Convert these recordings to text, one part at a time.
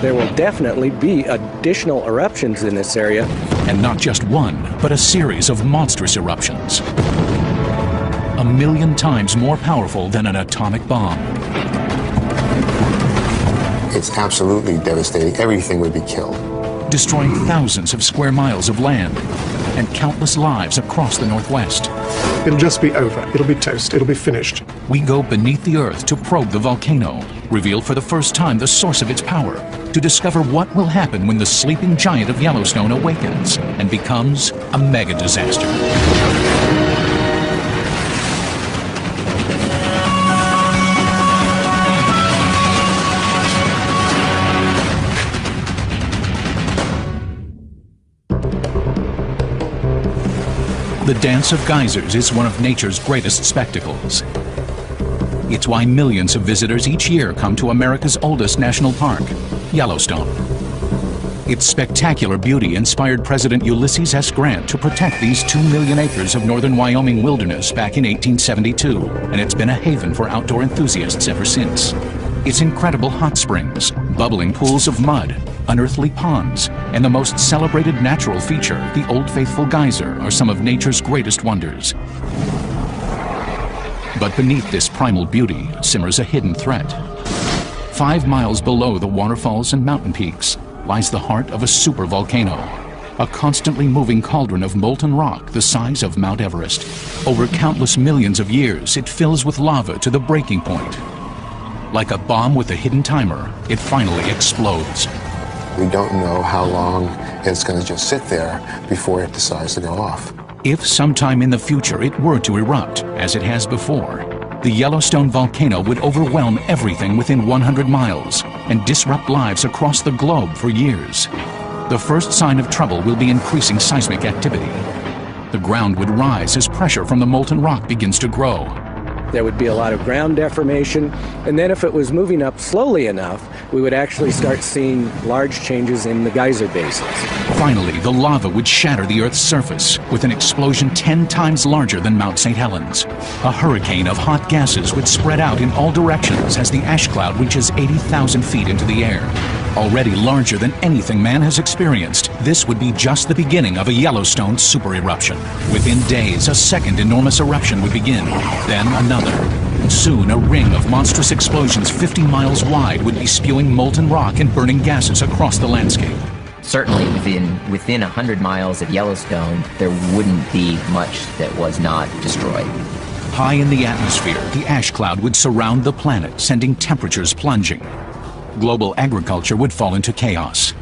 there will definitely be additional eruptions in this area. And not just one, but a series of monstrous eruptions. 1,000,000 times more powerful than an atomic bomb. It's absolutely devastating. Everything would be killed. Destroying thousands of square miles of land and countless lives across the Northwest. It'll just be over. It'll be toast. It'll be finished. We go beneath the earth to probe the volcano, reveal for the first time the source of its power, to discover what will happen when the sleeping giant of Yellowstone awakens and becomes a mega disaster. The dance of geysers is one of nature's greatest spectacles. It's why millions of visitors each year come to America's oldest national park, Yellowstone. Its spectacular beauty inspired President Ulysses S. Grant to protect these 2 million acres of northern Wyoming wilderness back in 1872, and it's been a haven for outdoor enthusiasts ever since. Its incredible hot springs, bubbling pools of mud, unearthly ponds, and the most celebrated natural feature, the Old Faithful Geyser, are some of nature's greatest wonders. But beneath this primal beauty simmers a hidden threat. 5 miles below the waterfalls and mountain peaks lies the heart of a supervolcano, a constantly moving cauldron of molten rock the size of Mount Everest. Over countless millions of years, it fills with lava to the breaking point. Like a bomb with a hidden timer, it finally explodes. We don't know how long it's going to just sit there before it decides to go off. If sometime in the future it were to erupt, as it has before, the Yellowstone volcano would overwhelm everything within 100 miles and disrupt lives across the globe for years. The first sign of trouble will be increasing seismic activity. The ground would rise as pressure from the molten rock begins to grow. There would be a lot of ground deformation, and then if it was moving up slowly enough, we would actually start seeing large changes in the geyser bases. Finally, the lava would shatter the Earth's surface with an explosion 10 times larger than Mount St. Helens. A hurricane of hot gases would spread out in all directions as the ash cloud reaches 80,000 feet into the air. Already larger than anything man has experienced, this would be just the beginning of a Yellowstone super eruption. Within days, a second enormous eruption would begin, then another. Soon, a ring of monstrous explosions 50 miles wide would be spewing molten rock and burning gases across the landscape. Certainly within 100 miles of Yellowstone, there wouldn't be much that was not destroyed. High in the atmosphere, the ash cloud would surround the planet, sending temperatures plunging. Global agriculture would fall into chaos.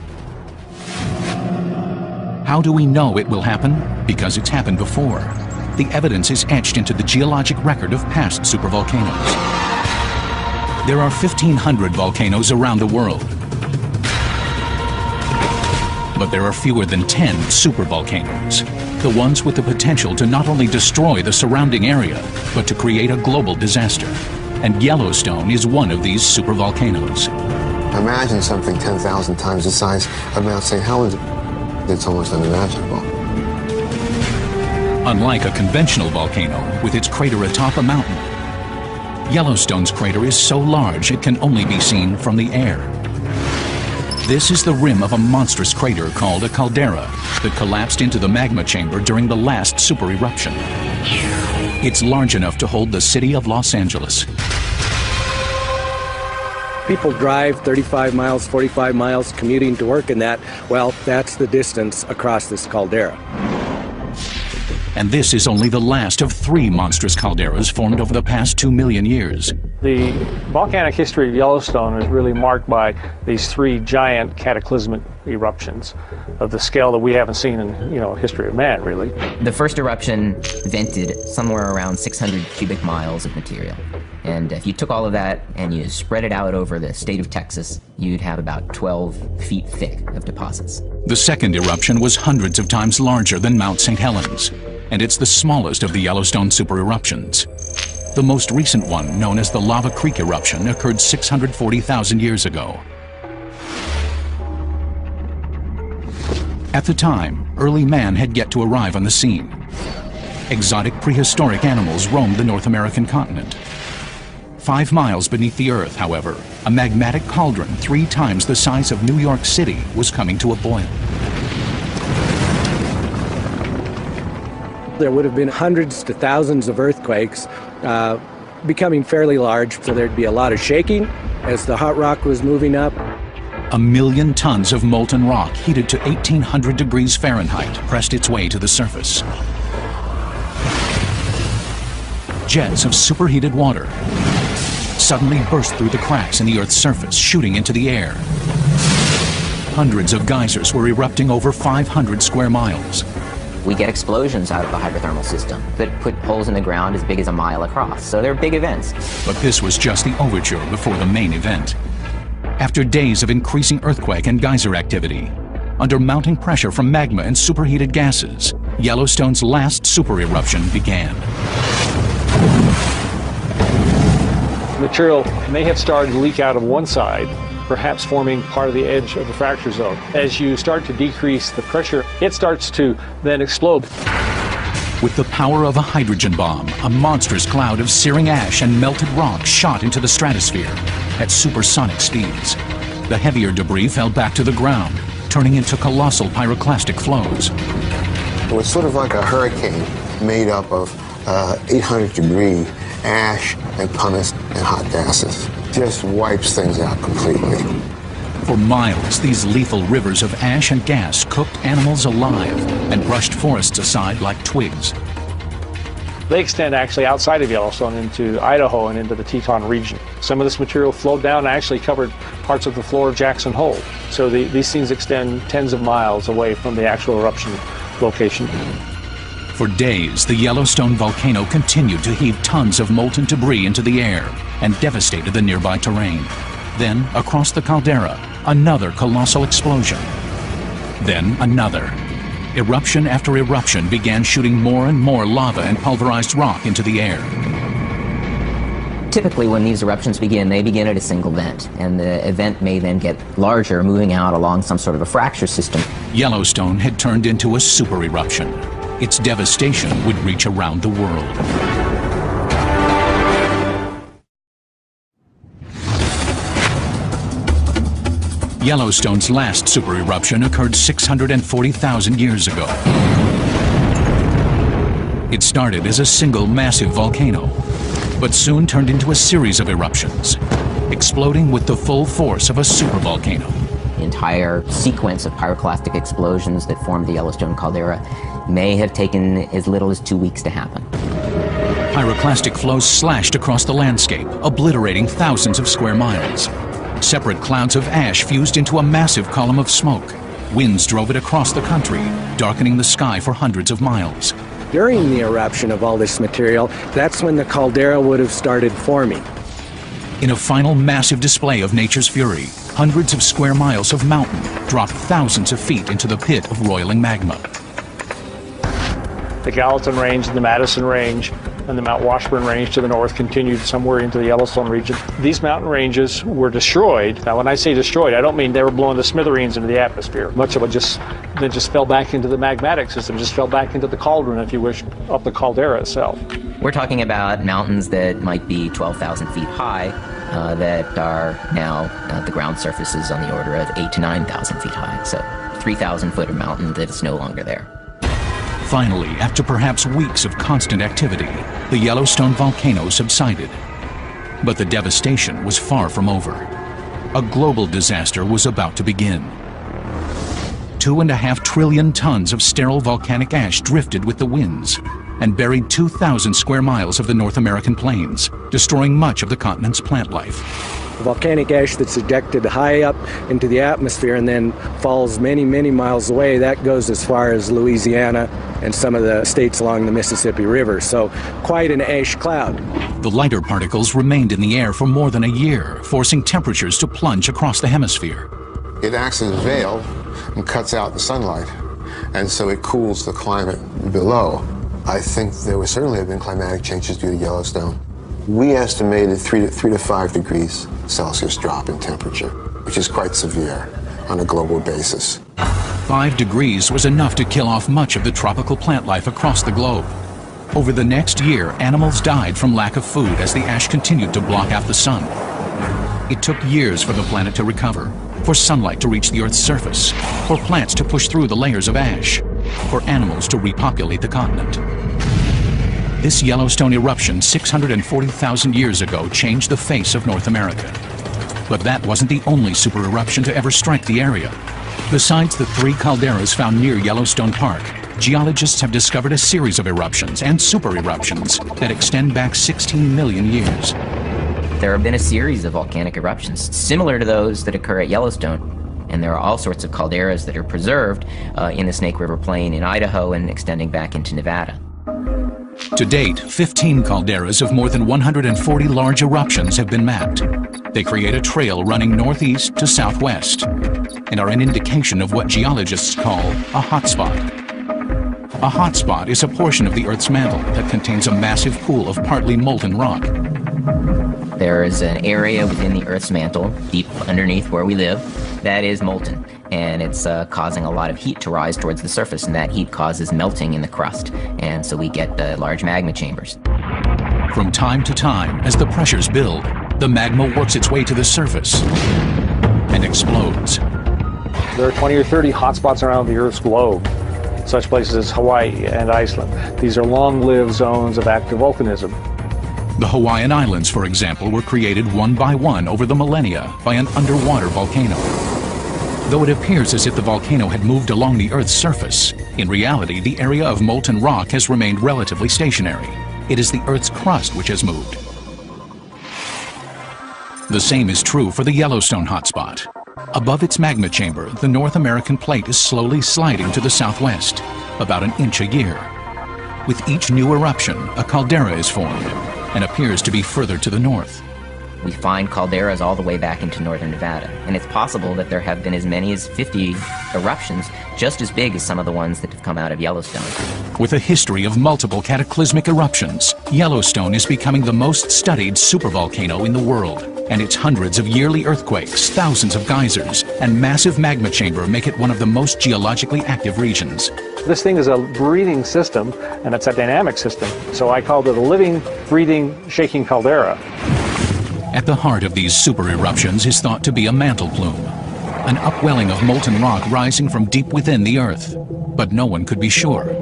How do we know it will happen? Because it's happened before. The evidence is etched into the geologic record of past supervolcanoes. There are 1,500 volcanoes around the world. But there are fewer than 10 supervolcanoes, the ones with the potential to not only destroy the surrounding area, but to create a global disaster. And Yellowstone is one of these supervolcanoes. Imagine something 10,000 times the size of Mount St. Helens. It's almost unimaginable. Unlike a conventional volcano with its crater atop a mountain, Yellowstone's crater is so large it can only be seen from the air. This is the rim of a monstrous crater called a caldera that collapsed into the magma chamber during the last super eruption. It's large enough to hold the city of Los Angeles. People drive 35 miles, 45 miles commuting to work in that. Well, that's the distance across this caldera. And this is only the last of 3 monstrous calderas formed over the past 2 million years. The volcanic history of Yellowstone is really marked by these 3 giant cataclysmic eruptions of the scale that we haven't seen in, history of man, really. The first eruption vented somewhere around 600 cubic miles of material. And if you took all of that and you spread it out over the state of Texas, you'd have about 12 feet thick of deposits. The second eruption was hundreds of times larger than Mount St. Helens, and it's the smallest of the Yellowstone super eruptions. The most recent one, known as the Lava Creek eruption, occurred 640,000 years ago. At the time, early man had yet to arrive on the scene. Exotic prehistoric animals roamed the North American continent. 5 miles beneath the earth, however, A magmatic cauldron 3 times the size of New York City was coming to a boil. There would have been hundreds to thousands of earthquakes, becoming fairly large, so there'd be a lot of shaking as the hot rock was moving up. 1 million tons of molten rock heated to 1800 degrees Fahrenheit pressed its way to the surface. Jets of superheated water suddenly burst through the cracks in the Earth's surface, shooting into the air. Hundreds of geysers were erupting over 500 square miles. We get explosions out of the hydrothermal system that put holes in the ground as big as a mile across. So they're big events. But this was just the overture before the main event. After days of increasing earthquake and geyser activity, under mounting pressure from magma and superheated gases, Yellowstone's last super eruption began. Material may have started to leak out of one side, perhaps forming part of the edge of the fracture zone. As you start to decrease the pressure, it starts to then explode. With the power of a hydrogen bomb, a monstrous cloud of searing ash and melted rock shot into the stratosphere at supersonic speeds. The heavier debris fell back to the ground, turning into colossal pyroclastic flows. It was sort of like a hurricane made up of 800-degree ash and pumice and hot gases. Just wipes things out completely. For miles, these lethal rivers of ash and gas cooked animals alive and brushed forests aside like twigs. They extend actually outside of Yellowstone into Idaho and into the Teton region. Some of this material flowed down and actually covered parts of the floor of Jackson Hole. So these things extend tens of miles away from the actual eruption location. For days, the Yellowstone volcano continued to heave tons of molten debris into the air and devastated the nearby terrain. Then, across the caldera, another colossal explosion. Then another. Eruption after eruption began shooting more and more lava and pulverized rock into the air. Typically, when these eruptions begin, they begin at a single vent, and the event may then get larger, moving out along some sort of a fracture system. Yellowstone had turned into a super eruption. Its devastation would reach around the world. Yellowstone's last super eruption occurred 640,000 years ago. It started as a single massive volcano, but soon turned into a series of eruptions, exploding with the full force of a supervolcano. The entire sequence of pyroclastic explosions that formed the Yellowstone caldera may have taken as little as 2 weeks to happen. Pyroclastic flows slashed across the landscape, obliterating thousands of square miles. Separate clouds of ash fused into a massive column of smoke. Winds drove it across the country, darkening the sky for hundreds of miles. During the eruption of all this material, that's when the caldera would have started forming. In a final massive display of nature's fury, hundreds of square miles of mountain dropped thousands of feet into the pit of roiling magma. The Gallatin Range and the Madison Range and the Mount Washburn Range to the north continued somewhere into the Yellowstone region. These mountain ranges were destroyed. Now, when I say destroyed, I don't mean they were blown to smithereens into the atmosphere. Much of it just fell back into the magmatic system, just fell back into the cauldron, if you wish, up the caldera itself. We're talking about mountains that might be 12,000 feet high that are now the ground surface is on the order of 8,000 to 9,000 feet high. So 3,000 foot of mountain that is no longer there. Finally, after perhaps weeks of constant activity, the Yellowstone volcano subsided. But the devastation was far from over. A global disaster was about to begin. 2.5 trillion tons of sterile volcanic ash drifted with the winds and buried 2,000 square miles of the North American plains, destroying much of the continent's plant life. Volcanic ash that's ejected high up into the atmosphere and then falls many, many miles away, that goes as far as Louisiana and some of the states along the Mississippi River. So quite an ash cloud. The lighter particles remained in the air for more than a year, forcing temperatures to plunge across the hemisphere. It acts as a veil and cuts out the sunlight, and so it cools the climate below. I think there would certainly have been climatic changes due to Yellowstone. We estimated 3 to 5 degrees Celsius drop in temperature, which is quite severe on a global basis. 5 degrees was enough to kill off much of the tropical plant life across the globe. Over the next year, animals died from lack of food as the ash continued to block out the sun. It took years for the planet to recover, for sunlight to reach the Earth's surface, for plants to push through the layers of ash, for animals to repopulate the continent. This Yellowstone eruption 640,000 years ago changed the face of North America. But that wasn't the only super eruption to ever strike the area. Besides the 3 calderas found near Yellowstone Park, geologists have discovered a series of eruptions and super eruptions that extend back 16 million years. There have been a series of volcanic eruptions similar to those that occur at Yellowstone, and there are all sorts of calderas that are preserved in the Snake River Plain in Idaho and extending back into Nevada. To date, 15 calderas of more than 140 large eruptions have been mapped. They create a trail running northeast to southwest and are an indication of what geologists call a hotspot. A hotspot is a portion of the Earth's mantle that contains a massive pool of partly molten rock. There is an area within the Earth's mantle, deep underneath where we live, that is molten, and it's causing a lot of heat to rise towards the surface, and that heat causes melting in the crust, and so we get large magma chambers. From time to time, as the pressures build, the magma works its way to the surface and explodes. There are 20 or 30 hotspots around the Earth's globe, such places as Hawaii and Iceland. These are long-lived zones of active volcanism. The Hawaiian Islands, for example, were created one by one over the millennia by an underwater volcano. Though it appears as if the volcano had moved along the Earth's surface, in reality, the area of molten rock has remained relatively stationary. It is the Earth's crust which has moved. The same is true for the Yellowstone hotspot. Above its magma chamber, the North American plate is slowly sliding to the southwest, about an inch a year. With each new eruption, a caldera is formed and appears to be further to the north. We find calderas all the way back into northern Nevada, and it's possible that there have been as many as 50 eruptions just as big as some of the ones that have come out of Yellowstone. With a history of multiple cataclysmic eruptions, Yellowstone is becoming the most studied supervolcano in the world, and its hundreds of yearly earthquakes, thousands of geysers, and massive magma chamber make it one of the most geologically active regions. This thing is a breathing system, and it's a dynamic system, so I called it a living, breathing, shaking caldera. At the heart of these super eruptions is thought to be a mantle plume, an upwelling of molten rock rising from deep within the Earth, but no one could be sure.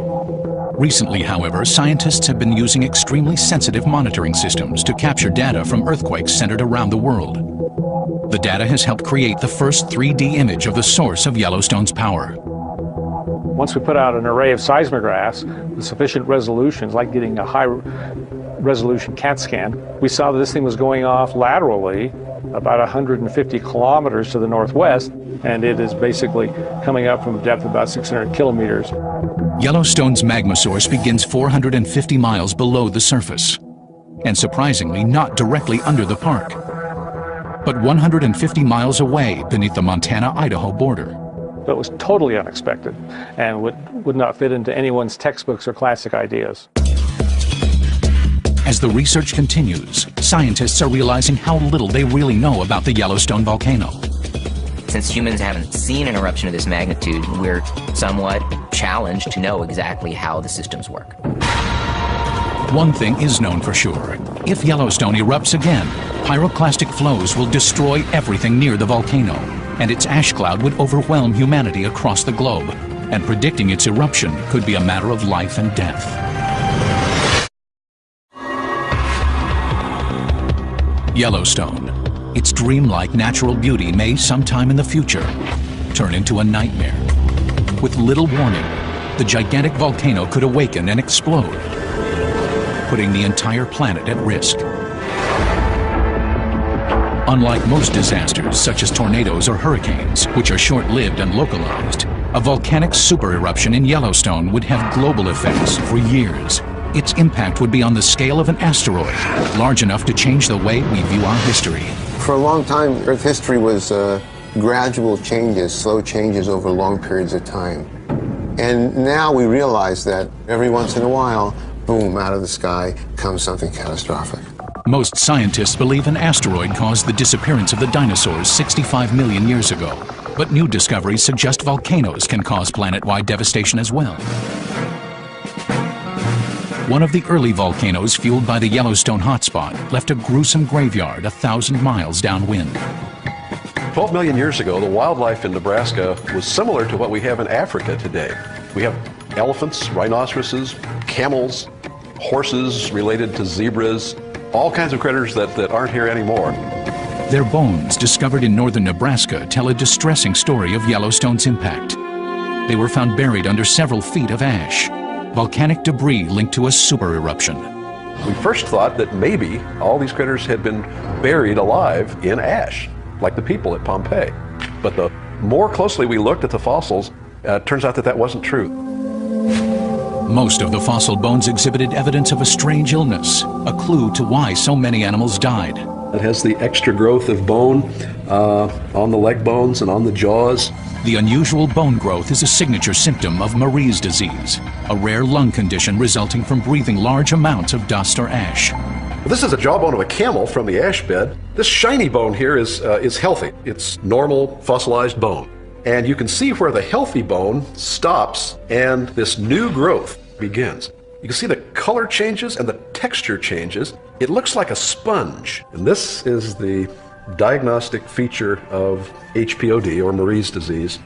Recently, however, scientists have been using extremely sensitive monitoring systems to capture data from earthquakes centered around the world. The data has helped create the first 3D image of the source of Yellowstone's power. Once we put out an array of seismographs with sufficient resolutions, like getting a high-resolution CAT scan, we saw that this thing was going off laterally about 150 kilometers to the northwest, and it is basically coming up from a depth of about 600 kilometers. Yellowstone's magma source begins 450 miles below the surface, and surprisingly not directly under the park, but 150 miles away beneath the Montana-Idaho border. It was totally unexpected and would not fit into anyone's textbooks or classic ideas. As the research continues, scientists are realizing how little they really know about the Yellowstone volcano. Since humans haven't seen an eruption of this magnitude, we're somewhat challenged to know exactly how the systems work. One thing is known for sure. If Yellowstone erupts again, pyroclastic flows will destroy everything near the volcano, and its ash cloud would overwhelm humanity across the globe, and predicting its eruption could be a matter of life and death. Yellowstone. Its dreamlike natural beauty may, sometime in the future, turn into a nightmare. With little warning, the gigantic volcano could awaken and explode, putting the entire planet at risk. Unlike most disasters, such as tornadoes or hurricanes, which are short-lived and localized, a volcanic super eruption in Yellowstone would have global effects for years. Its impact would be on the scale of an asteroid, large enough to change the way we view our history. For a long time, Earth history was gradual changes, slow changes over long periods of time. And now we realize that every once in a while, boom, out of the sky comes something catastrophic. Most scientists believe an asteroid caused the disappearance of the dinosaurs 65 million years ago. But new discoveries suggest volcanoes can cause planet-wide devastation as well. One of the early volcanoes fueled by the Yellowstone hotspot left a gruesome graveyard 1,000 miles downwind. 12 million years ago, the wildlife in Nebraska was similar to what we have in Africa today. We have elephants, rhinoceroses, camels, horses related to zebras, all kinds of critters that aren't here anymore. Their bones, discovered in northern Nebraska, tell a distressing story of Yellowstone's impact. They were found buried under several feet of ash, volcanic debris linked to a super eruption. We first thought that maybe all these critters had been buried alive in ash, like the people at Pompeii. But the more closely we looked at the fossils, it turns out that that wasn't true. Most of the fossil bones exhibited evidence of a strange illness, a clue to why so many animals died. It has the extra growth of bone on the leg bones and on the jaws. The unusual bone growth is a signature symptom of Marie's disease, a rare lung condition resulting from breathing large amounts of dust or ash. This is a jawbone of a camel from the ash bed. This shiny bone here is healthy. It's normal fossilized bone. And you can see where the healthy bone stops and this new growth begins. You can see the color changes and the texture changes. It looks like a sponge. And this is the diagnostic feature of HPOD, or Marie's disease.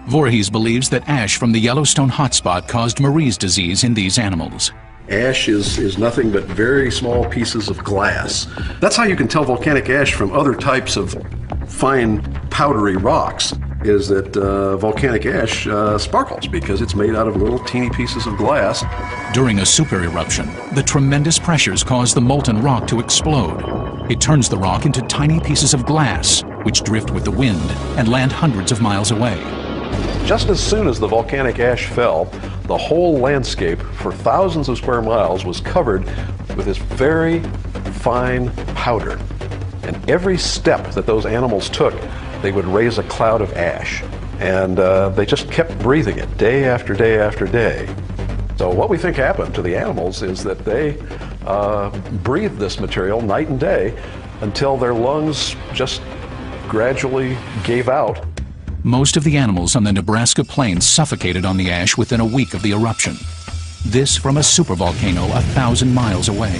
Voorhees believes that ash from the Yellowstone hotspot caused Marie's disease in these animals. Ash is nothing but very small pieces of glass. That's how you can tell volcanic ash from other types of fine powdery rocks, is that volcanic ash sparkles because it's made out of little teeny pieces of glass. During a super eruption, the tremendous pressures cause the molten rock to explode. It turns the rock into tiny pieces of glass, which drift with the wind and land hundreds of miles away. Just as soon as the volcanic ash fell, the whole landscape for thousands of square miles was covered with this very fine powder. And every step that those animals took, they would raise a cloud of ash. And they just kept breathing it day after day after day. So what we think happened to the animals is that they breathed this material night and day until their lungs just gradually gave out. Most of the animals on the Nebraska plains suffocated on the ash within a week of the eruption. This from a supervolcano 1,000 miles away.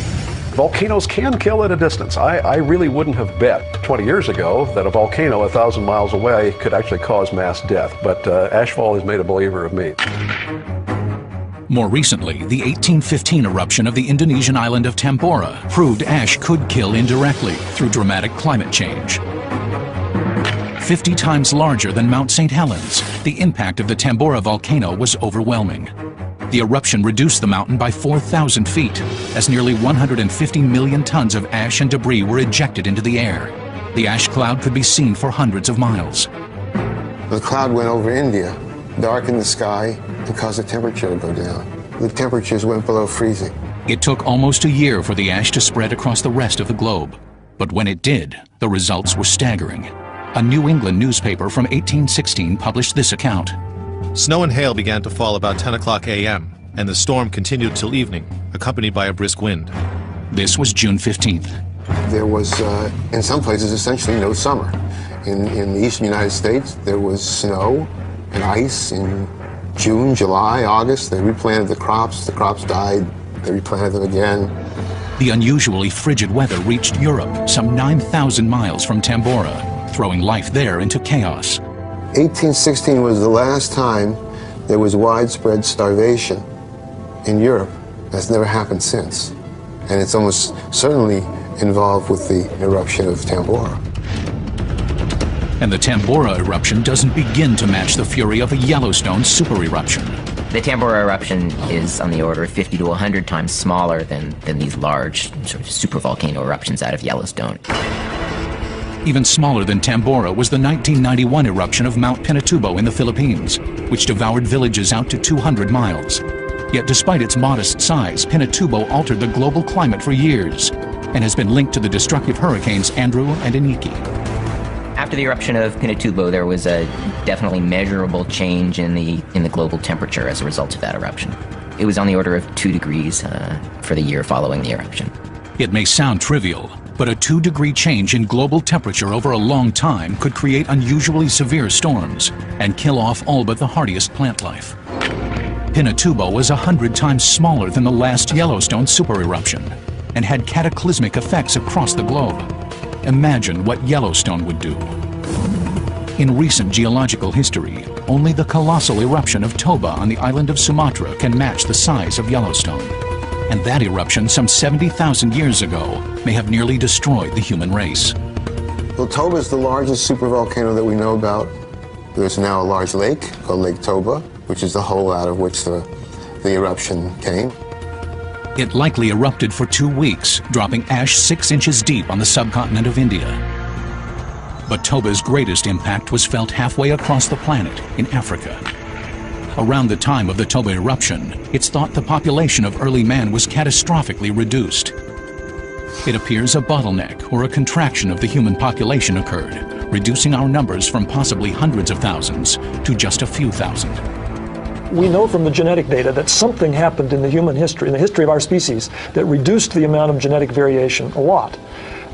Volcanoes can kill at a distance. I really wouldn't have bet 20 years ago that a volcano 1,000 miles away could actually cause mass death, but ashfall has made a believer of me. More recently, the 1815 eruption of the Indonesian island of Tambora proved ash could kill indirectly through dramatic climate change. 50 times larger than Mount St. Helens, the impact of the Tambora volcano was overwhelming. The eruption reduced the mountain by 4,000 feet, as nearly 150 million tons of ash and debris were ejected into the air. The ash cloud could be seen for hundreds of miles. The cloud went over India, darkened the sky, and caused the temperature to go down. The temperatures went below freezing. It took almost a year for the ash to spread across the rest of the globe. But when it did, the results were staggering. A New England newspaper from 1816 published this account. Snow and hail began to fall about 10 o'clock a.m., and the storm continued till evening, accompanied by a brisk wind. This was June 15th. There was, in some places, essentially no summer. In the eastern United States, there was snow and ice in June, July, August. They replanted the crops died, they replanted them again. The unusually frigid weather reached Europe, some 9,000 miles from Tambora, throwing life there into chaos. 1816 was the last time there was widespread starvation in Europe. That's never happened since. And it's almost certainly involved with the eruption of Tambora. And the Tambora eruption doesn't begin to match the fury of a Yellowstone super eruption. The Tambora eruption is on the order of 50 to 100 times smaller than these large sort of supervolcano eruptions out of Yellowstone. Even smaller than Tambora was the 1991 eruption of Mount Pinatubo in the Philippines, which devoured villages out to 200 miles. Yet despite its modest size, Pinatubo altered the global climate for years and has been linked to the destructive hurricanes Andrew and Iniki. After the eruption of Pinatubo, there was a definitely measurable change in the global temperature as a result of that eruption. It was on the order of 2 degrees for the year following the eruption. It may sound trivial, but a 2-degree change in global temperature over a long time could create unusually severe storms and kill off all but the hardiest plant life. Pinatubo was 100 times smaller than the last Yellowstone supereruption and had cataclysmic effects across the globe. Imagine what Yellowstone would do. In recent geological history, only the colossal eruption of Toba on the island of Sumatra can match the size of Yellowstone. And that eruption some 70,000 years ago may have nearly destroyed the human race. Well, Toba is the largest supervolcano that we know about. There's now a large lake called Lake Toba, which is the hole out of which the eruption came. It likely erupted for 2 weeks, dropping ash 6 inches deep on the subcontinent of India. But Toba's greatest impact was felt halfway across the planet, in Africa. Around the time of the Toba eruption, it's thought the population of early man was catastrophically reduced. It appears a bottleneck or a contraction of the human population occurred, reducing our numbers from possibly hundreds of thousands to just a few thousand. We know from the genetic data that something happened in the human history, in the history of our species, that reduced the amount of genetic variation a lot.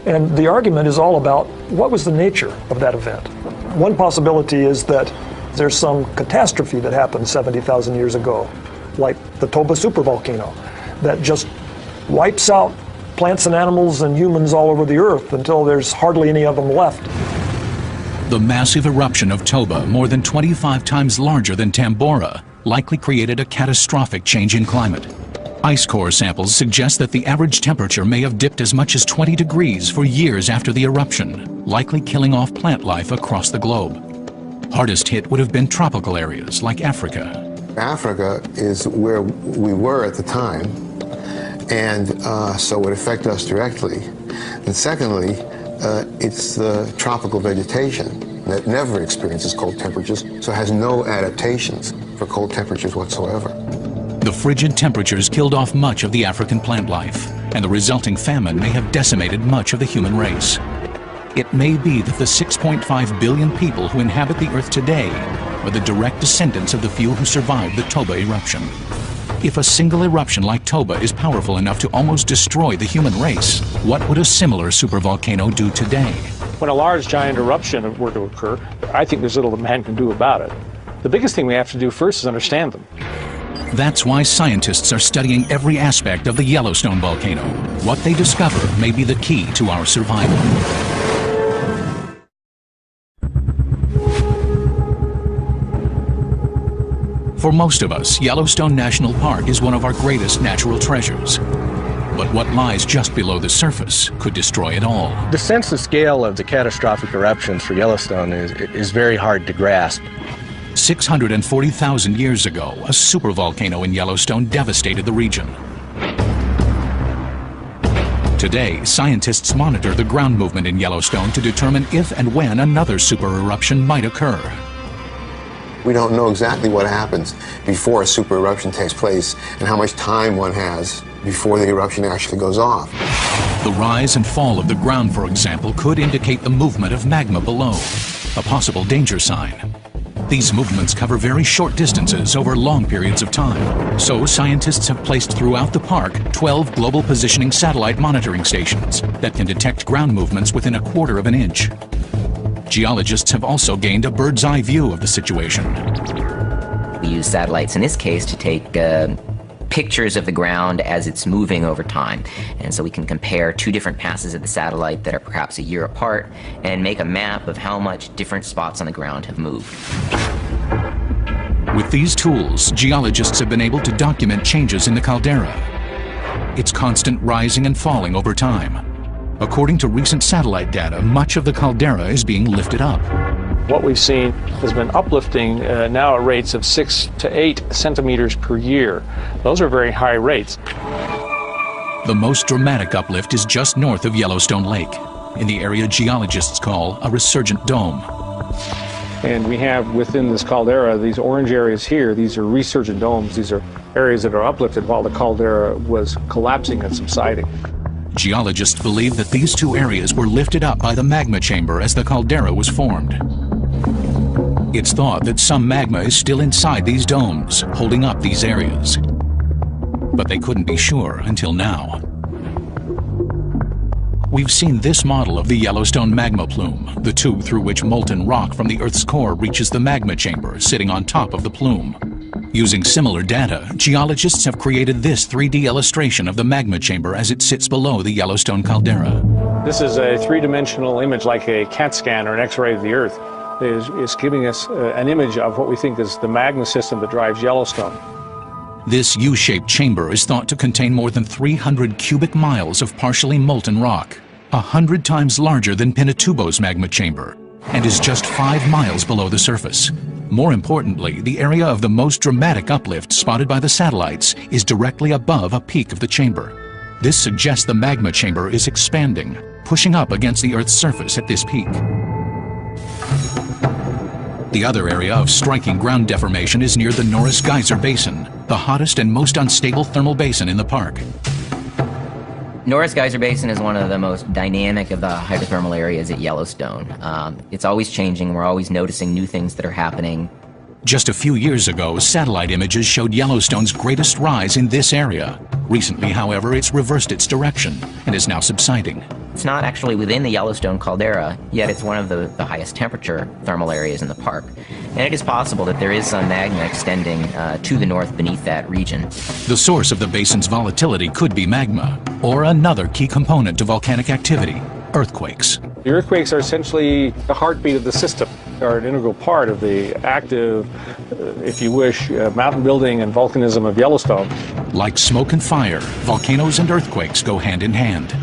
And the argument is all about what was the nature of that event. One possibility is that there's some catastrophe that happened 70,000 years ago, like the Toba supervolcano, that just wipes out plants and animals and humans all over the earth until there's hardly any of them left. The massive eruption of Toba, more than 25 times larger than Tambora, likely created a catastrophic change in climate. Ice core samples suggest that the average temperature may have dipped as much as 20 degrees for years after the eruption, likely killing off plant life across the globe. Hardest hit would have been tropical areas like Africa. Africa is where we were at the time, and so it would affect us directly. And secondly, it's the tropical vegetation that never experiences cold temperatures, so has no adaptations for cold temperatures whatsoever. The frigid temperatures killed off much of the African plant life, and the resulting famine may have decimated much of the human race. It may be that the 6.5 billion people who inhabit the Earth today are the direct descendants of the few who survived the Toba eruption. If a single eruption like Toba is powerful enough to almost destroy the human race, what would a similar supervolcano do today? When a large giant eruption were to occur, I think there's little that man can do about it. The biggest thing we have to do first is understand them. That's why scientists are studying every aspect of the Yellowstone volcano. What they discover may be the key to our survival. For most of us, Yellowstone National Park is one of our greatest natural treasures. But what lies just below the surface could destroy it all. The sense of scale of the catastrophic eruptions for Yellowstone is very hard to grasp. 640,000 years ago, a supervolcano in Yellowstone devastated the region. Today, scientists monitor the ground movement in Yellowstone to determine if and when another supereruption might occur. We don't know exactly what happens before a supereruption takes place and how much time one has before the eruption actually goes off. The rise and fall of the ground, for example, could indicate the movement of magma below, a possible danger sign. These movements cover very short distances over long periods of time. So scientists have placed throughout the park 12 global positioning satellite monitoring stations that can detect ground movements within a quarter of an inch. Geologists have also gained a bird's eye view of the situation. We use satellites in this case to take pictures of the ground as it's moving over time. And so we can compare two different passes of the satellite that are perhaps a year apart and make a map of how much different spots on the ground have moved. With these tools, geologists have been able to document changes in the caldera. Its constant rising and falling over time. According to recent satellite data, much of the caldera is being lifted up. What we've seen has been uplifting now at rates of 6 to 8 centimeters per year. Those are very high rates. The most dramatic uplift is just north of Yellowstone Lake, in the area geologists call a resurgent dome. And we have within this caldera, these orange areas here, these are resurgent domes. These are areas that are uplifted while the caldera was collapsing and subsiding. Geologists believe that these two areas were lifted up by the magma chamber as the caldera was formed. It's thought that some magma is still inside these domes, holding up these areas. But they couldn't be sure until now. We've seen this model of the Yellowstone magma plume, the tube through which molten rock from the Earth's core reaches the magma chamber sitting on top of the plume. Using similar data, geologists have created this 3D illustration of the magma chamber as it sits below the Yellowstone caldera. This is a three-dimensional image, like a CAT scan or an X-ray of the Earth. Is giving us an image of what we think is the magma system that drives Yellowstone. This U-shaped chamber is thought to contain more than 300 cubic miles of partially molten rock, 100 times larger than Pinatubo's magma chamber, and is just 5 miles below the surface. More importantly, the area of the most dramatic uplift spotted by the satellites is directly above a peak of the chamber. This suggests the magma chamber is expanding, pushing up against the Earth's surface at this peak. The other area of striking ground deformation is near the Norris Geyser Basin, the hottest and most unstable thermal basin in the park. Norris Geyser Basin is one of the most dynamic of the hydrothermal areas at Yellowstone. It's always changing. We're always noticing new things that are happening. Just a few years ago, satellite images showed Yellowstone's greatest rise in this area. Recently, however, it's reversed its direction and is now subsiding. It's not actually within the Yellowstone caldera, yet it's one of the highest temperature thermal areas in the park. And it is possible that there is some magma extending to the north beneath that region. The source of the basin's volatility could be magma, or another key component to volcanic activity, earthquakes. The earthquakes are essentially the heartbeat of the system, are an integral part of the active, if you wish, mountain building and volcanism of Yellowstone. Like smoke and fire, volcanoes and earthquakes go hand in hand.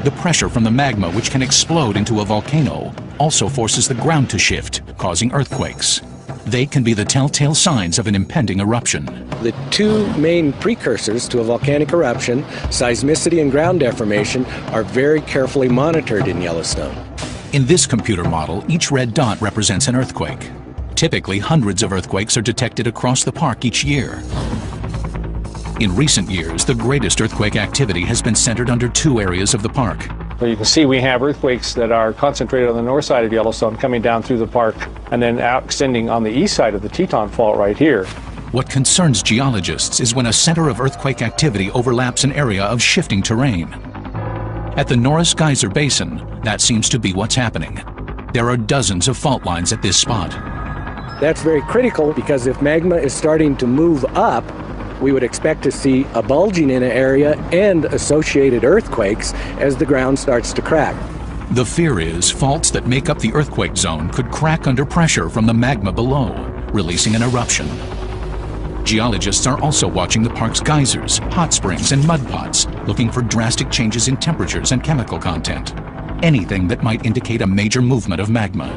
The pressure from the magma, which can explode into a volcano, also forces the ground to shift, causing earthquakes. They can be the telltale signs of an impending eruption. The two main precursors to a volcanic eruption, seismicity and ground deformation, are very carefully monitored in Yellowstone. In this computer model, each red dot represents an earthquake. Typically, hundreds of earthquakes are detected across the park each year. In recent years, the greatest earthquake activity has been centered under two areas of the park. So you can see we have earthquakes that are concentrated on the north side of Yellowstone, coming down through the park, and then out extending on the east side of the Teton Fault right here. What concerns geologists is when a center of earthquake activity overlaps an area of shifting terrain. At the Norris Geyser Basin, that seems to be what's happening. There are dozens of fault lines at this spot. That's very critical because if magma is starting to move up, we would expect to see a bulging in an area and associated earthquakes as the ground starts to crack. The fear is faults that make up the earthquake zone could crack under pressure from the magma below, releasing an eruption. Geologists are also watching the park's geysers, hot springs, and mud pots, looking for drastic changes in temperatures and chemical content. Anything that might indicate a major movement of magma.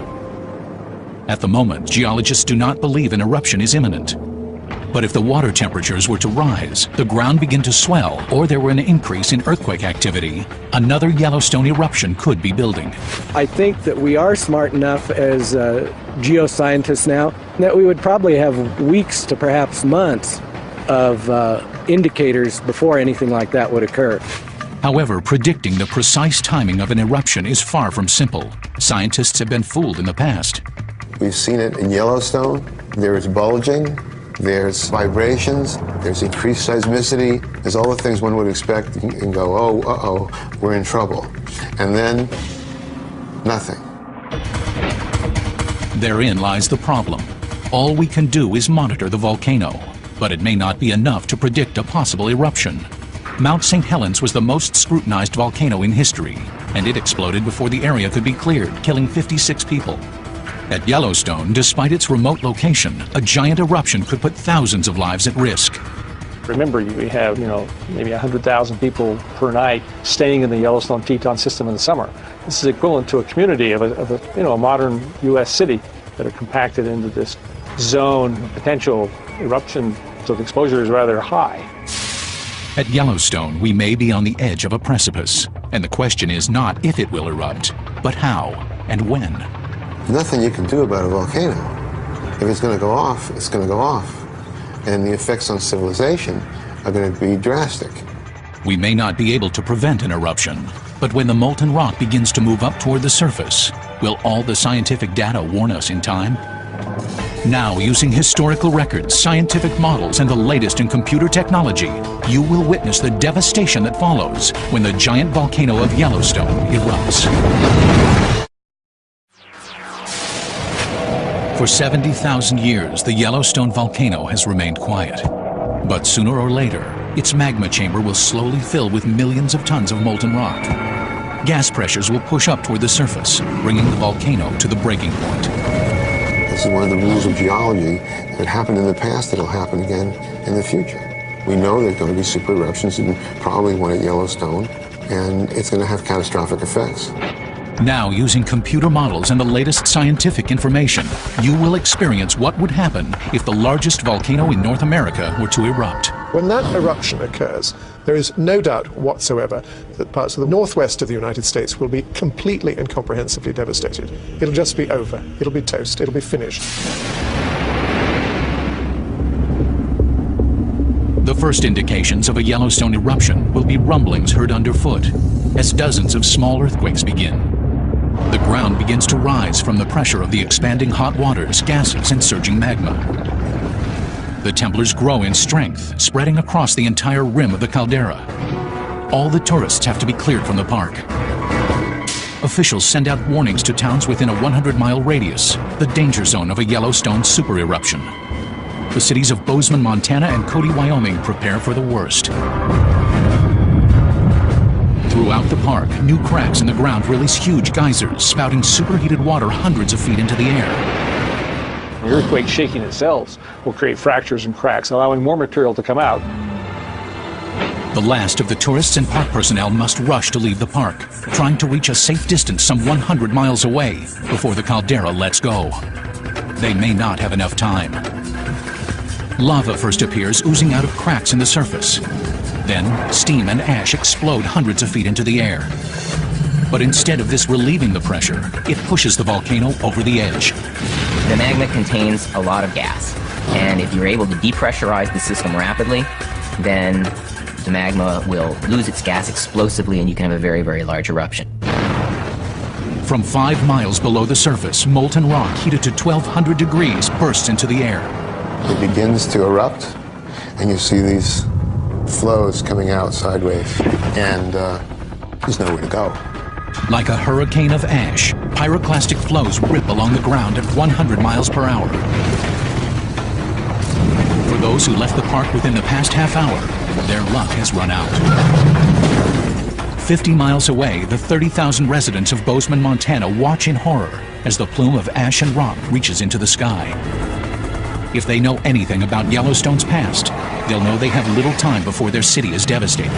At the moment, geologists do not believe an eruption is imminent. But if the water temperatures were to rise, the ground begin to swell, or there were an increase in earthquake activity, another Yellowstone eruption could be building. I think that we are smart enough as geoscientists now that we would probably have weeks to perhaps months of indicators before anything like that would occur. However, predicting the precise timing of an eruption is far from simple. Scientists have been fooled in the past. We've seen it in Yellowstone. There is bulging. There's vibrations, there's increased seismicity, there's all the things one would expect and go, oh, uh-oh, we're in trouble. And then, nothing. Therein lies the problem. All we can do is monitor the volcano, but it may not be enough to predict a possible eruption. Mount St. Helens was the most scrutinized volcano in history, and it exploded before the area could be cleared, killing 56 people. At Yellowstone, despite its remote location, a giant eruption could put thousands of lives at risk. Remember, we have, maybe 100,000 people per night staying in the Yellowstone Teton system in the summer. This is equivalent to a community of a modern U.S. city that are compacted into this zone of potential eruption, so the exposure is rather high. At Yellowstone, we may be on the edge of a precipice, and the question is not if it will erupt, but how and when. Nothing you can do about a volcano. If it's going to go off, it's going to go off. And the effects on civilization are going to be drastic. We may not be able to prevent an eruption, but when the molten rock begins to move up toward the surface, will all the scientific data warn us in time? Now, using historical records, scientific models, and the latest in computer technology, you will witness the devastation that follows when the giant volcano of Yellowstone erupts. For 70,000 years, the Yellowstone volcano has remained quiet. But sooner or later, its magma chamber will slowly fill with millions of tons of molten rock. Gas pressures will push up toward the surface, bringing the volcano to the breaking point. This is one of the rules of geology that happened in the past that'll happen again in the future. We know there's going to be super eruptions, and probably one at Yellowstone, and it's going to have catastrophic effects. Now, using computer models and the latest scientific information, you will experience what would happen if the largest volcano in North America were to erupt. When that eruption occurs, there is no doubt whatsoever that parts of the northwest of the United States will be completely and comprehensively devastated. It'll just be over. It'll be toast. It'll be finished. The first indications of a Yellowstone eruption will be rumblings heard underfoot as dozens of small earthquakes begin. The ground begins to rise from the pressure of the expanding hot waters, gases, and surging magma. The temblors grow in strength, spreading across the entire rim of the caldera. All the tourists have to be cleared from the park. Officials send out warnings to towns within a 100-mile radius, the danger zone of a Yellowstone super eruption. The cities of Bozeman, Montana, and Cody, Wyoming prepare for the worst. Throughout the park, new cracks in the ground release huge geysers, spouting superheated water hundreds of feet into the air. The earthquake shaking itself will create fractures and cracks, allowing more material to come out. The last of the tourists and park personnel must rush to leave the park, trying to reach a safe distance some 100 miles away before the caldera lets go. They may not have enough time. Lava first appears, oozing out of cracks in the surface. Then, steam and ash explode hundreds of feet into the air. But instead of this relieving the pressure, it pushes the volcano over the edge. The magma contains a lot of gas, and if you're able to depressurize the system rapidly, then the magma will lose its gas explosively and you can have a very, very large eruption. From 5 miles below the surface, molten rock heated to 1,200 degrees bursts into the air. It begins to erupt, and you see these flows coming out sideways, and there's nowhere to go. Like a hurricane of ash, pyroclastic flows rip along the ground at 100 miles per hour. For those who left the park within the past half hour, their luck has run out. 50 miles away, the 30,000 residents of Bozeman, Montana watch in horror as the plume of ash and rock reaches into the sky. If they know anything about Yellowstone's past, they'll know they have little time before their city is devastated.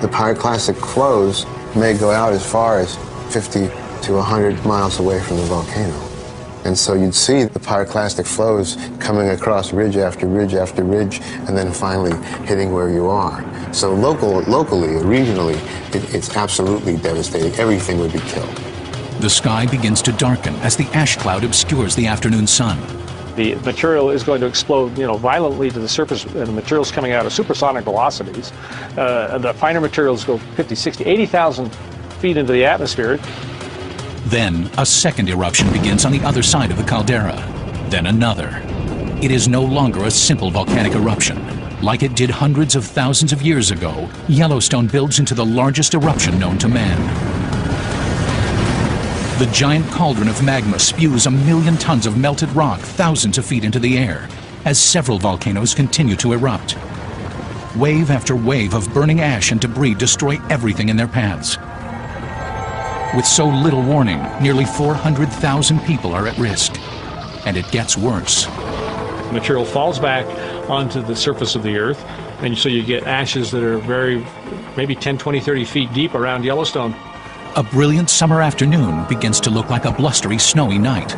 The pyroclastic flows may go out as far as 50 to 100 miles away from the volcano. And so you'd see the pyroclastic flows coming across ridge after ridge after ridge, and then finally hitting where you are. So locally, regionally, it's absolutely devastating. Everything would be killed. The sky begins to darken as the ash cloud obscures the afternoon sun. The material is going to explode, violently to the surface, and the material's coming out at supersonic velocities. The finer materials go 50, 60, 80,000 feet into the atmosphere. Then, a second eruption begins on the other side of the caldera. Then another. It is no longer a simple volcanic eruption. Like it did hundreds of thousands of years ago, Yellowstone builds into the largest eruption known to man. The giant cauldron of magma spews 1 million tons of melted rock thousands of feet into the air as several volcanoes continue to erupt. Wave after wave of burning ash and debris destroy everything in their paths. With so little warning, nearly 400,000 people are at risk. And it gets worse. Material falls back onto the surface of the earth, and so you get ashes that are maybe 10, 20, 30 feet deep around Yellowstone. A brilliant summer afternoon begins to look like a blustery, snowy night.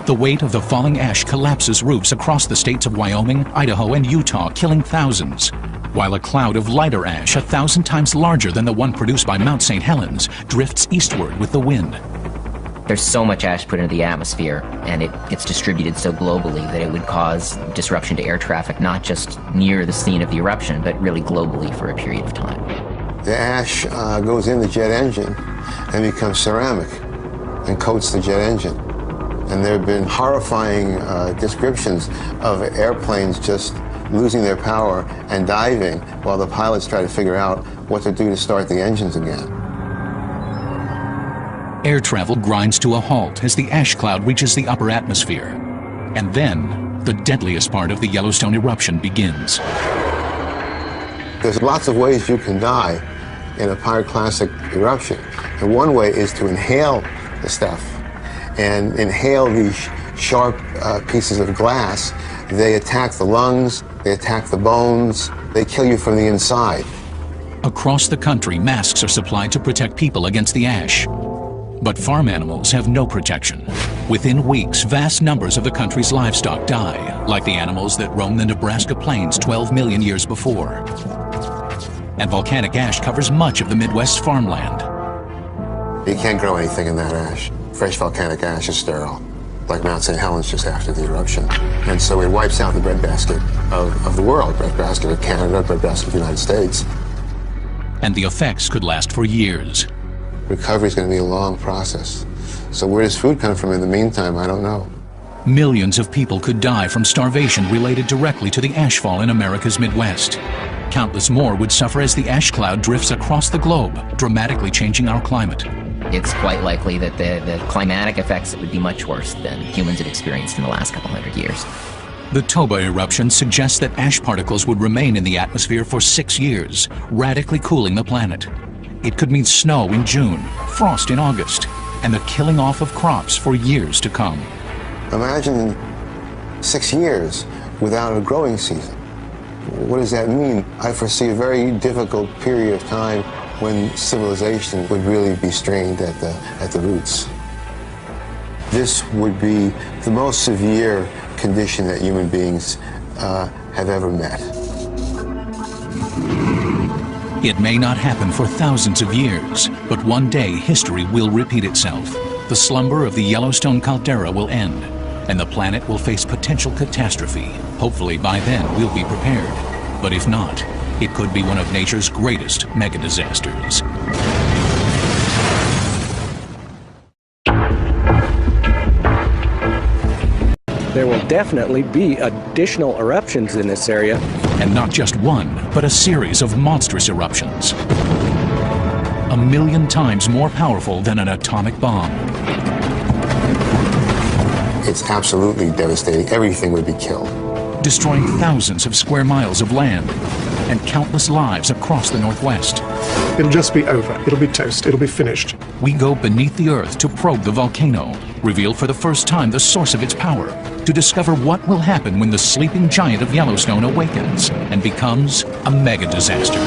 The weight of the falling ash collapses roofs across the states of Wyoming, Idaho, and Utah, killing thousands, while a cloud of lighter ash 1,000 times larger than the one produced by Mount St. Helens drifts eastward with the wind. There's so much ash put into the atmosphere, and it gets distributed so globally that it would cause disruption to air traffic, not just near the scene of the eruption, but really globally for a period of time. The ash goes in the jet engine and becomes ceramic and coats the jet engine. And there have been horrifying descriptions of airplanes just losing their power and diving while the pilots try to figure out what to do to start the engines again. Air travel grinds to a halt as the ash cloud reaches the upper atmosphere. And then, the deadliest part of the Yellowstone eruption begins. There's lots of ways you can die in a pyroclastic eruption. And one way is to inhale the stuff and inhale these sharp pieces of glass. They attack the lungs, they attack the bones, they kill you from the inside. Across the country, masks are supplied to protect people against the ash. But farm animals have no protection. Within weeks, vast numbers of the country's livestock die, like the animals that roam the Nebraska plains 12 million years before. And volcanic ash covers much of the Midwest farmland. You can't grow anything in that ash. Fresh volcanic ash is sterile, like Mount St. Helens just after the eruption. And so it wipes out the breadbasket of the world, breadbasket of Canada, breadbasket of the United States. And the effects could last for years. Recovery is going to be a long process. So where does food come from in the meantime? I don't know. Millions of people could die from starvation related directly to the ashfall in America's Midwest. Countless more would suffer as the ash cloud drifts across the globe, dramatically changing our climate. It's quite likely that the climatic effects would be much worse than humans had experienced in the last couple hundred years. The Toba eruption suggests that ash particles would remain in the atmosphere for 6 years, radically cooling the planet. It could mean snow in June, frost in August, and the killing off of crops for years to come. Imagine 6 years without a growing season. What does that mean? I foresee a very difficult period of time when civilization would really be strained at the roots. This would be the most severe condition that human beings have ever met. It may not happen for thousands of years, but one day history will repeat itself. The slumber of the Yellowstone caldera will end, and the planet will face potential catastrophe. Hopefully by then we'll be prepared. But if not, it could be one of nature's greatest mega disasters. There will definitely be additional eruptions in this area. And not just one, but a series of monstrous eruptions. 1,000,000 times more powerful than an atomic bomb. It's absolutely devastating. Everything would be killed. Destroying thousands of square miles of land and countless lives across the Northwest. It'll just be over. It'll be toast. It'll be finished. We go beneath the earth to probe the volcano, reveal for the first time the source of its power, to discover what will happen when the sleeping giant of Yellowstone awakens and becomes a mega disaster.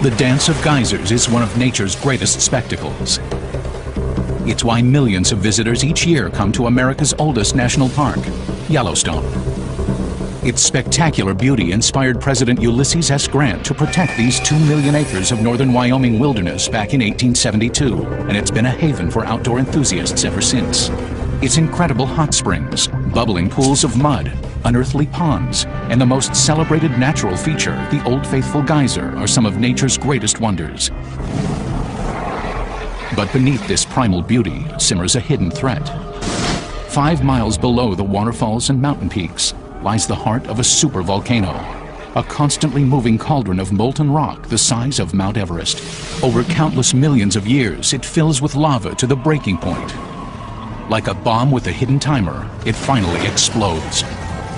The dance of geysers is one of nature's greatest spectacles. It's why millions of visitors each year come to America's oldest national park, Yellowstone. Its spectacular beauty inspired President Ulysses S. Grant to protect these 2 million acres of northern Wyoming wilderness back in 1872, and it's been a haven for outdoor enthusiasts ever since. Its incredible hot springs, bubbling pools of mud, unearthly ponds, and the most celebrated natural feature, the Old Faithful Geyser, are some of nature's greatest wonders. But beneath this primal beauty simmers a hidden threat. 5 miles below the waterfalls and mountain peaks lies the heart of a supervolcano, a constantly moving cauldron of molten rock the size of Mount Everest. Over countless millions of years, it fills with lava to the breaking point. Like a bomb with a hidden timer, it finally explodes.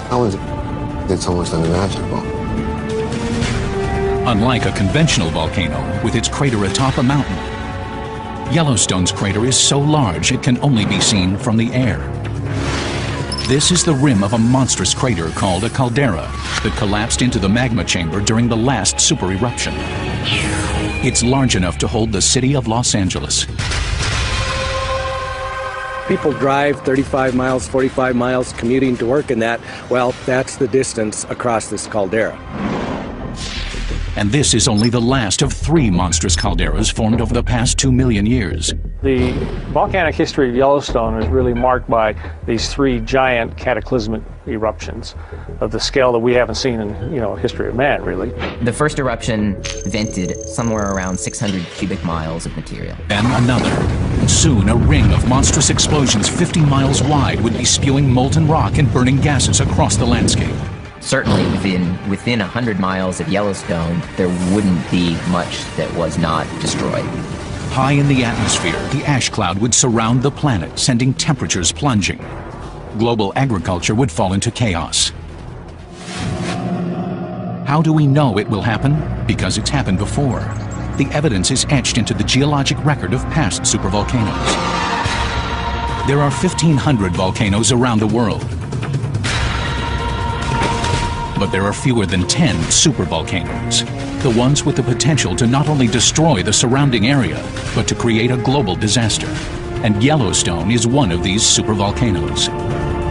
It's almost unimaginable. Unlike a conventional volcano with its crater atop a mountain, Yellowstone's crater is so large it can only be seen from the air. This is the rim of a monstrous crater called a caldera that collapsed into the magma chamber during the last super eruption. It's large enough to hold the city of Los Angeles. People drive 35 miles, 45 miles commuting to work in that. Well, that's the distance across this caldera. And this is only the last of 3 monstrous calderas formed over the past 2 million years. The volcanic history of Yellowstone is really marked by these 3 giant cataclysmic eruptions of the scale that we haven't seen in, history of man, really. The first eruption vented somewhere around 600 cubic miles of material. Then another. Soon, a ring of monstrous explosions 50 miles wide would be spewing molten rock and burning gases across the landscape. Certainly within 100 miles of Yellowstone, there wouldn't be much that was not destroyed. High in the atmosphere, the ash cloud would surround the planet, sending temperatures plunging. Global agriculture would fall into chaos. How do we know it will happen? Because it's happened before. The evidence is etched into the geologic record of past supervolcanoes. There are 1,500 volcanoes around the world. But there are fewer than 10 supervolcanoes, the ones with the potential to not only destroy the surrounding area, but to create a global disaster. And Yellowstone is one of these supervolcanoes.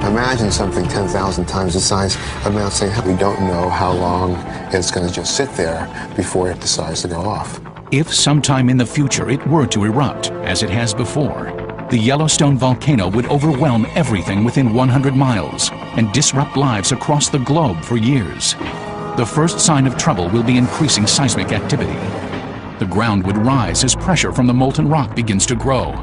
Imagine something 10,000 times the size of Mount St. Helens. We don't know how long it's going to just sit there before it decides to go off. If sometime in the future it were to erupt, as it has before, the Yellowstone volcano would overwhelm everything within 100 miles and disrupt lives across the globe for years. The first sign of trouble will be increasing seismic activity. The ground would rise as pressure from the molten rock begins to grow.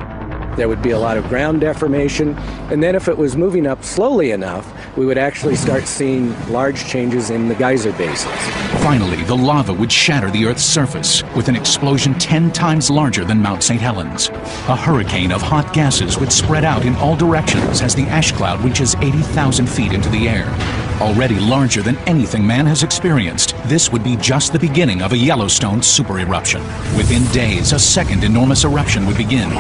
There would be a lot of ground deformation, and then if it was moving up slowly enough, we would actually start seeing large changes in the geyser basins. Finally, the lava would shatter the Earth's surface with an explosion 10 times larger than Mount St. Helens. A hurricane of hot gases would spread out in all directions as the ash cloud reaches 80,000 feet into the air. Already larger than anything man has experienced, this would be just the beginning of a Yellowstone super eruption. Within days, a second enormous eruption would begin.